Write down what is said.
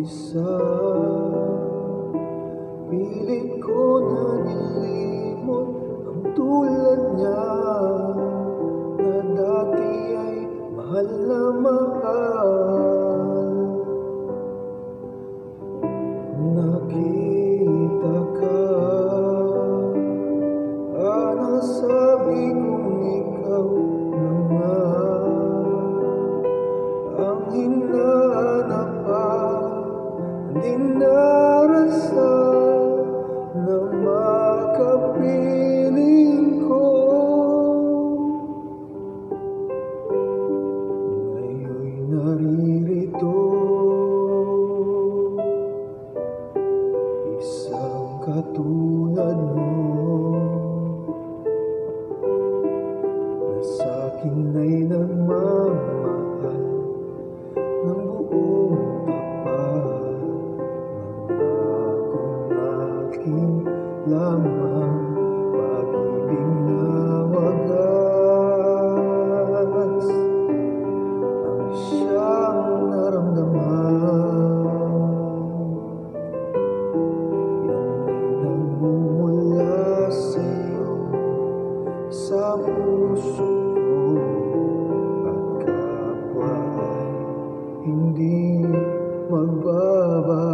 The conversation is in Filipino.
isa. Pilit ko na nilimot ang tulad niya, na dati ay mahal na mahal. Nakita ka, nasabi kong ikaw na nga ang hinahanap pa, dinarasal na makapiling ko. Ngayon'y naririto, isang katulad mo, na sa'kin ay nagmamahal ng buong tapat. Nangakong aking lamang pag-ibig na wagas ang siyang naramdaman. Yan ay nagmumula sa'yo, sa puso ko, at kapwa ay hindi magbabalik.